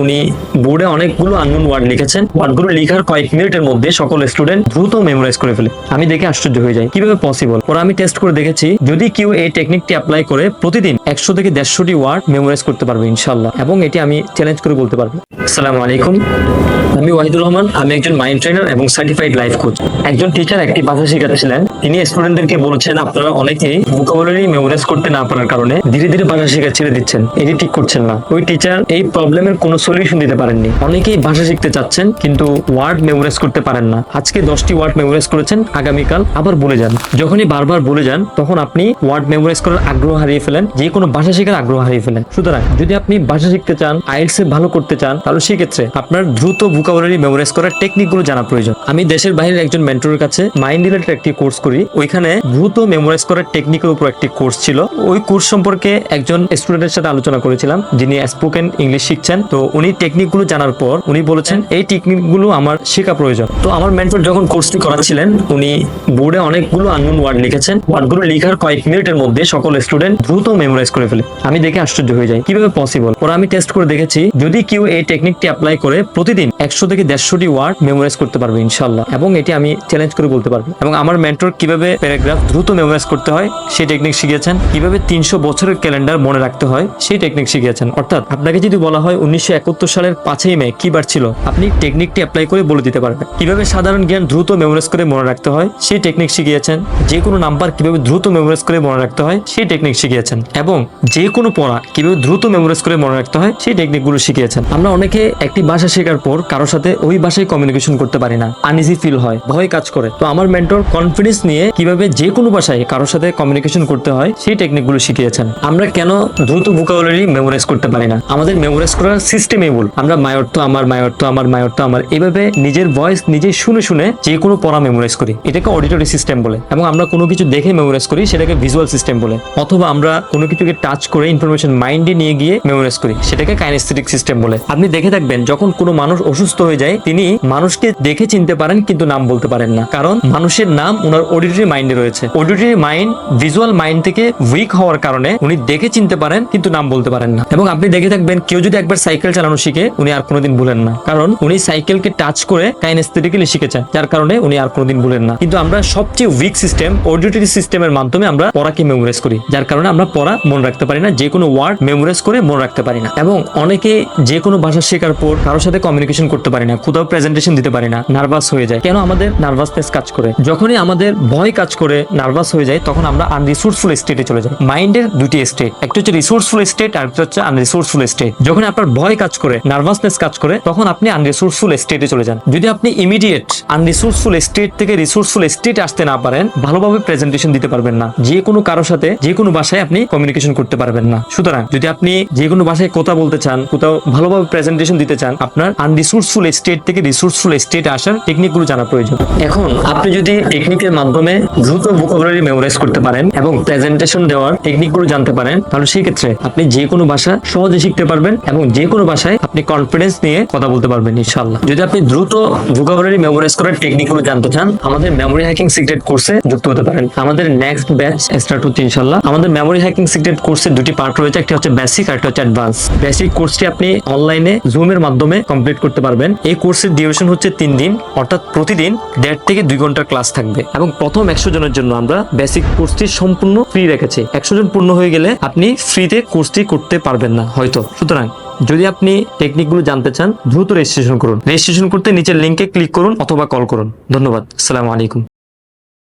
উনি বোর্ডে অনেকগুলো আননোন ওয়ার্ড লিখেছেন। ওয়ার্ডগুলো লেখার কয়েক মিনিটের মধ্যে সকল স্টুডেন্ট দ্রুত মেমোরাইজ করে ফেলে। আমি দেখে আশ্চর্য হয়ে যাই, কিভাবে পসিবল। ওরা আমি টেস্ট করে দেখেছি, যদি কেউ এই টেকনিকটি অ্যাপ্লাই করে প্রতিদিন 100 থেকে 150টি ওয়ার্ড মেমোরাইজ করতে পারবে ইনশাআল্লাহ, এবং এটি আমি চ্যালেঞ্জ করে বলতে পারবো। আসসালামু আলাইকুম, আমি ওয়াহিদুর রহমান। আমি একজন মাইন্ড ট্রেনার এবং সার্টিফাইড লাইফ কোচ। একজন টিচার একটি ভাষা শেখাচ্ছিলেন। তিনি স্টুডেন্টদেরকে বলেছেন, আপনারা অনেকেই ভোকাবুলারি মেমোরাইজ করতে না পারার কারণে ধীরে ধীরে ভাষা শেখা ছেড়ে দিচ্ছেন, এটি ঠিক করছেন না। ওই টিচার এই প্রবলেমের কোনো সলিউশন দিতে পারেননি। অনেকেই ভাষা শিখতে চাচ্ছেন কিন্তু ওয়ার্ড মেমোরাইজ করতে পারেন না। আজকে 10টি ওয়ার্ড মেমোরাইজ করেছেন, আগামীকাল আবার ভুলে যান। যখনই বারবার ভুলে যান তখন আপনি ওয়ার্ড মেমোরাইজ করার আগ্রহ হারিয়ে ফেলেন, যে কোনো ভাষা শেখার আগ্রহ হারিয়ে ফেলেন। সুতরাং যদি আপনি ভাষা শিখতে চান, আইএলটিএস এ ভালো করতে চান, তাহলে সেক্ষেত্রে আপনার দ্রুত ভোকাবুলারি মেমোরাইজ করার টেকনিক গুলো জানা প্রয়োজন। আমি দেশের বাইরের একজন মেন্টরের কাছে মাইন্ড রিলেটেড একটি কোর্স করি। ওইখানে দ্রুত মেমোরাইজ করার টেকনিকের উপর একটি কোর্স ছিল। ওই কোর্স সম্পর্কে একজন স্টুডেন্টের সাথে আলোচনা করেছিলাম, যিনি স্পোকেন ইংলিশ শিখছেন। তো উনি টেকনিক গুলো জানার পর উনি বলেছেন, এই টেকনিক গুলো আমার শেখা প্রয়োজন। তো আমার মেন্টর যখন কোর্সটি করাচ্ছিলেন, উনি বোর্ডে অনেকগুলো আননোন ওয়ার্ড লিখেছেন। ওয়ার্ডগুলো লেখার কয়েক মিনিটের মধ্যে সকল স্টুডেন্ট দ্রুত মেমোরাইজ করে ফেলে। আমি দেখে আশ্চর্য হয়ে যাই, কিভাবে পসিবল। ওরা আমি টেস্ট করে দেখেছি, যদি কেউ এই টেকনিকটি অ্যাপ্লাই করে প্রতিদিন 100 থেকে 150টি ওয়ার্ড মেমোরাইজ করতে পারবে ইনশাআল্লাহ, এবং এটি আমি চ্যালেঞ্জ করে বলতে পারবো। এবং আমার মেন্টর কিভাবে প্যারাগ্রাফ দ্রুত মেমোরাইজ করতে হয় সেই টেকনিক শিখিয়েছেন, কিভাবে 300 বছরের ক্যালেন্ডার মনে রাখতে হয় সেই টেকনিক শিখিয়েছেন। অর্থাৎ আপনাকে যদি বলা হয় 1971 সালের 5ই মে কি বার ছিল, আপনি টেকনিকটি অ্যাপ্লাই করে বলে দিতে পারবেন। কিভাবে সাধারণ জ্ঞান দ্রুত মেমোরাইজ করে মনে রাখতে হয় সেই টেকনিক শিখিয়েছেন। যে কোনো নাম্বার কিভাবে দ্রুত মেমোরাইজ করে মনে রাখতে হয় সেই টেকনিক শিখিয়েছেন। এবং যে কোনো পড়া কিভাবে দ্রুত মেমোরাইজ করে মনে রাখতে হয় সেই টেকনিকগুলো শিখিয়েছেন। আমরা অনেকে একটি ভাষা শেখার পর কারোর সাথে ওই ভাষায় কমিউনিকেশন করতে পারি না, আনইজি ফিল হয়, ভয় কাজ করে। তো আমার মেন্টর কনফিডেন্স নিয়ে কিভাবে যে কোনো ভাষায় কারোর সাথে কমিউনিকেশন করতে হয় সেই টেকনিকগুলো শিখিয়েছেন। আমরা কেন দ্রুত ভোকাবুলারি মেমোরাইজ করতে পারি না? আমাদের মেমোরাইজ করার সিস্টেমই ভুল। আমরা মায়র্থ আমার, মায়র্থ আমার, মায়র্থ আমার, এভাবে নিজের ভয়েস নিজে শুনে শুনে যে কোনো পড়া মেমোরাইজ করি। এটাকে অডিটরি সিস্টেম বলে। এবং আমরা কোনো কিছু দেখে মেমোরাইজ করি, সেটাকে ভিজুয়াল সিস্টেম বলে। অথবা আমরা কোনো কিছুকে টাচ করে ইনফরমেশন মাইন্ডে নিয়ে গিয়ে মেমোরাইজ করি, সেটাকে কাইনেস্থেটিক সিস্টেম বলে। আপনি দেখে থাকবেন, যখন কোনো মানুষ অসুস্থ হয়ে যায়, তিনি মানুষকে দেখে চিনতে পারেন কিন্তু নাম বলতে পারেন না, কারণ মানুষের নাম ওনার অডিটরি মাইন্ডে রয়েছে। অডিটরি মাইন্ড ভিজুয়াল মাইন্ড থেকে উইক হওয়ার কারণে উনি দেখে চিনতে পারেন কিন্তু নাম বলতে পারেন না। এবং আপনি দেখে থাকবেন, কেউ যদি একবার সাইকেল চালানো শিখে, উনি আর কোনোদিন ভুলেন না, কারণ উনি সাইকেলকে টাচ করে কাইনেস্থেটিক্যালি শিখেছেন, যার কারণে উনি আর কোনোদিন ভুলেন না। কিন্তু আমরা সবচেয়ে উইক সিস্টেম অডিটরি সিস্টেমের মাধ্যমে আমরা পড়াকে মেমোরাইজ করি, যার কারণে আমরা পড়া মনে রাখতে পারি না, যে কোনো ওয়ার্ড মেমোরাইজ করে মনে রাখতে পারি না। এবং অনেকে যে কোনো ভাষা শেখার পর কারোর সাথে কমিউনিকেশন করতে পারি না, কোথাও প্রেজেন্টেশন দিতে পারি না, নার্ভাস হয়ে যায়। কেন? আমাদের নার্ভাসনেস কাজ করে। যখনই আমাদের ভয় কাজ করে, নার্ভাস হয়ে যায়, তখন আমরা আনরিসোর্সফুল স্টেটে চলে যাই। মাইন্ডের দুটি স্টেট, একটা হচ্ছে রিসোর্সফুল স্টেট আর একটা হচ্ছে আনরিসোর্সফুল স্টেট। যখন আপনার ভয় কাজ করে, নার্ভাসনেস কাজ করে, তখন আপনি আনরিসোর্সফুল স্টেটে চলে যান। যদি আপনি ইমিডিয়েট আনরিসোর্সফুল স্টেট থেকে রিসোর্সফুল স্টেটে আসতে না পারেন, ভালোভাবে প্রেজেন্টেশন দিতে পারবেন না, যে কোনো কারোর সাথে যে কোনো ভাষায় আপনি কমিউনিকেশন করতে পারবেন না। সুতরাং যদি আপনি যে কোনো ভাষায় কথা বলতে চান, কোথাও ভালোভাবে প্রেজেন্টেশন দিতে চান, আপনার আনরিসোর্সফুল স্টেট থেকে রিসোর্সফুল স্টেটে আসার টেকনিকগুলো জানা প্রয়োজন। এখন আপনি যদি টেকনিকের মাধ্যমে দ্রুত ভোকাবুলারি মেমোরাইজ করতে পারেন এবং প্রেজেন্টেশন দেওয়ার টেকনিকগুলো জানতে পারেন, তাহলে সেই ক্ষেত্রে আপনি যে কোনো ভাষা সহজে শিখতে পারবেন এবং যে কোনো ভাষায় আপনি কনফিডেন্স নিয়ে কথা বলতে পারবেন ইনশাআল্লাহ। যদি আপনি দ্রুত ভোকাবুলারি মেমোরাইজ করার টেকনিকগুলো জানতে চান, আমাদের মেমোরি হ্যাকিং সিক্রেট কোর্সে যুক্ত হতে পারেন। আমাদের নেক্সট ব্যাচ স্টার্ট হচ্ছে ইনশাআল্লাহ। আমাদের মেমোরি হ্যাকিং সিক্রেট কোর্সের দুটি পার্ট রয়েছে, একটা হচ্ছে বেসিক আর একটা হচ্ছে অ্যাডভান্স। বেসিক কোর্সটি আপনি অনলাইনে জুমের মাধ্যমে কমপ্লিট করতে পারবেন। এই কোর্সের ডিউরেশন হচ্ছে 3 দিন, অর্থাৎ প্রতিদিন 1.5 থেকে 2 ঘন্টার ক্লাস থাকবে। এবং প্রথম 100 জনের জন্য আমরা বেসিক কোর্সটি সম্পূর্ণ ফ্রি রেখেছি। 100 জন পূর্ণ হয়ে গেলে আপনি ফ্রিতে কোর্সটি করতে পারবেন না হয়তো। সুতরাং যদি আপনি টেকনিকগুলো জানতে চান, দ্রুত রেজিস্ট্রেশন করুন। রেজিস্ট্রেশন করতে নিচের লিংকে ক্লিক করুন অথবা কল করুন। ধন্যবাদ। আসসালামু আলাইকুম।